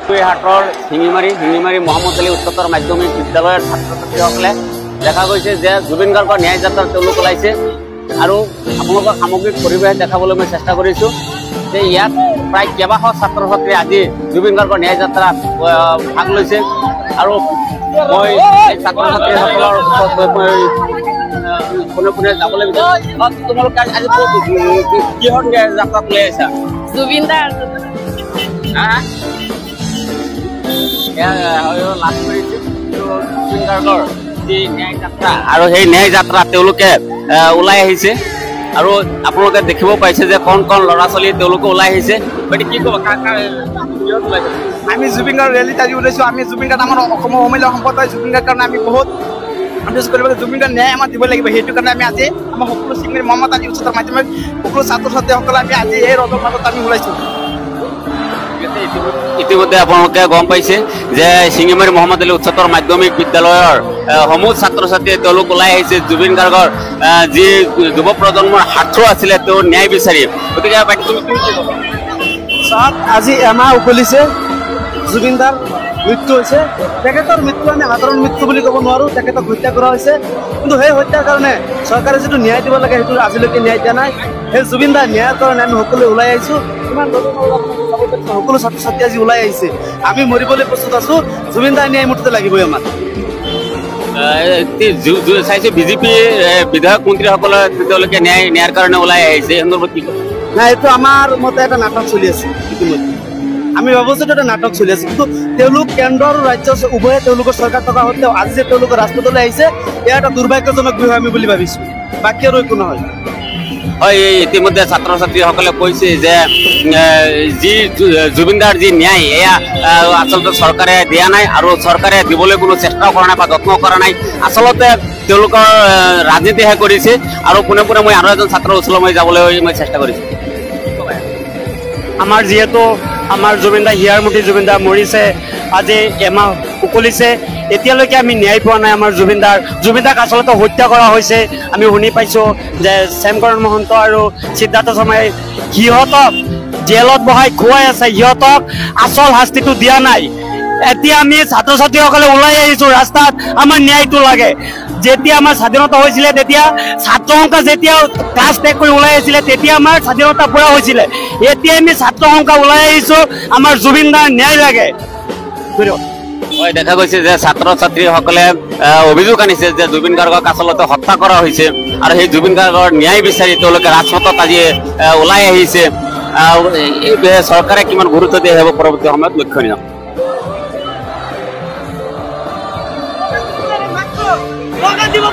হাটৰ শিঙিমাৰী মহম্মদ আলী উচ্চতৰ মাধ্যমিক বিদ্যালয়ৰ ছাত্ৰ ছাত্ৰীসকলে দেখা গৈছে যে জুবিন গাৰ্গৰ ন্যায় যাত্ৰাত তেওঁলোক ওলাইছে আৰু আপোনালোকক সামগ্ৰিক পৰিৱেশ দেখাবলৈ মই চেষ্টা কৰিছোঁ যে ইয়াত প্ৰায় কেইবাশ ছাত্ৰ ছাত্ৰী আজি জুবিন গাৰ্গৰ ন্যায় যাত্ৰাত ভাগ লৈছে আৰু মই এই ছাত্ৰ ছাত্ৰীসকলৰ কোনে যাবলৈ বিচাৰিছোঁ। তোমালোকে আজি কিহৰ ন্যায় যাত্ৰাত লৈ আহিছা? জুবিন দাৰ লাভ কৰিছে জুবিন গাৰ্গৰ যি ন্যায় যাত্ৰা আৰু সেই ন্যায় যাত্ৰা তেওঁলোকে ওলাই আহিছে আৰু আপোনালোকে দেখিব পাইছে যে কণ ল'ৰা ছোৱালী তেওঁলোকে ওলাই আহিছে। গতিকে কি ক'ব আমি জুবিন গাৰ্গ ৰেলীত আজি ওলাইছোঁ। আমি জুবিন গাৰ্গ আমাৰ অসমৰ অমূল্য সম্পদ হয়। জুবিন গাৰ্গৰ কাৰণে আমি বহুত সন্তুষ্ট কৰিব লাগিব। জুবিন গাৰ্গ ন্যায় আমাক দিব লাগিব। সেইটো কাৰণে আমি আজি আমাৰ সকলো শিঙিমাৰী মহম্মদ আলী উচ্চতৰ মাধ্যমিক সকলো ছাত্ৰ ছাত্ৰীসকলে আমি আজি এই ৰদৰ মাজত আমি ওলাইছোঁ। ইতিমধ্যে আপোনালোকে গম পাইছে যে শিঙিমাৰী মহম্মদ আলী উচ্চতৰ মাধ্যমিক বিদ্যালয়ৰ সমূহ ছাত্ৰ ছাত্ৰীয়ে তেওঁলোক ওলাই আহিছে জুবিন গাৰ্গৰ যি যুৱ প্ৰজন্মৰ হাত আছিলে তেওঁৰ ন্যায় বিচাৰি। গতিকে আজি এমাহ উকলিছে জুবিন দাৰ মৃত্যু হৈছে। তেখেতৰ মৃত্যু আমি সাধাৰণ মৃত্যু বুলি ক'ব নোৱাৰোঁ। তেখেতক হত্যা কৰা হৈছে, কিন্তু সেই হত্যাৰ কাৰণে চৰকাৰে যিটো ন্যায় দিব লাগে সেইটো আজিলৈকে ন্যায় দিয়া নাই। সেই জুবিন দাৰ ন্যায়ৰ কাৰণে আমি সকলোৱে ওলাই আহিছোঁ। ইমান সকলো ছাত্ৰ ছাত্ৰী আজি ওলাই আহিছে। আমি মৰিবলৈ প্ৰস্তুত আছোঁ। জুবিন দাৰ ন্যায় মুঠতে লাগিবই আমাক। চাইছোঁ বিজেপি বিধায়ক মন্ত্ৰীসকলে তেওঁলোকে ন্যায়ৰ কাৰণে ওলাই আহিছে। এই সন্দৰ্ভত কি কয়? নাই, এইটো আমাৰ মতে এটা নাটক চলি আছে। ইতিমধ্যে আমি ভাবোঁ যে এটা নাটক চলি আছে, কিন্তু তেওঁলোক কেন্দ্ৰ আৰু ৰাজ্য উভয়ে তেওঁলোকৰ চৰকাৰ থকা সত্ত্বেও আজি যে তেওঁলোকৰ ৰাজপথলৈ আহিছে এয়া এটা দুৰ্ভাগ্যজনক বিষয় আমি বুলি ভাবিছোঁ। বাকী আৰু একো নহয়। হয়, ইতিমধ্যে ছাত্ৰ ছাত্ৰীসকলে কৈছে যে যি জুবিনদাৰ যি ন্যায় এয়া আচলতে চৰকাৰে দিয়া নাই আৰু চৰকাৰে দিবলৈ কোনো চেষ্টাও কৰা নাই বা যত্ন কৰা নাই। আচলতে তেওঁলোকৰ ৰাজনীতিহে কৰিছে আৰু পোনে পোনে মই আৰু এজন ছাত্ৰৰ ওচৰলৈ মই যাবলৈ মই চেষ্টা কৰিছোঁ। আমাৰ যিহেতু আমাৰ জুবিন দা হিয়াৰমতি জুবিন দা মৰিছে, আজি এমাহ উকলিছে, এতিয়ালৈকে আমি ন্যায় পোৱা নাই। আমাৰ জুবিন দাক আচলতে হত্যা কৰা হৈছে। আমি শুনি পাইছোঁ যে শ্যামকৰণ মহন্ত আৰু সিদ্ধাৰ্থ শৰ্মাই সিহঁতক জেলত বহাই খুৱাই আছে, সিহঁতক আচল শাস্তিটো দিয়া নাই। এতিয়া আমি ছাত্ৰ ছাত্ৰীসকলে ওলাই আহিছোঁ ৰাস্তাত, আমাৰ ন্যায়টো লাগে। যেতিয়া আমাৰ স্বাধীনতা হৈছিলে তেতিয়া ছাত্ৰ সংখ্যা যেতিয়া ক্লাছ ত্যাগ কৰি ওলাই আহিছিলে তেতিয়া আমাৰ স্বাধীনতা পুৰা হৈছিলে। এতিয়া আমি ছাত্ৰ সংখ্যা ওলাই আহিছোঁ, আমাৰ জুবিন দাৰ ন্যায় লাগে। হয়, দেখা গৈছে যে ছাত্ৰ ছাত্ৰীসকলে অভিযোগ আনিছে যে জুবিন গাৰ্গক আচলতে হত্যা কৰা হৈছে আৰু সেই জুবিন গাৰ্গৰ ন্যায় বিচাৰি তেওঁলোকে ৰাজপথত আজি ওলাই আহিছে। এই চৰকাৰে কিমান গুৰুত্ব দিয়ে হ'ব পৰৱৰ্তী সময়ত লক্ষণীয়। দিব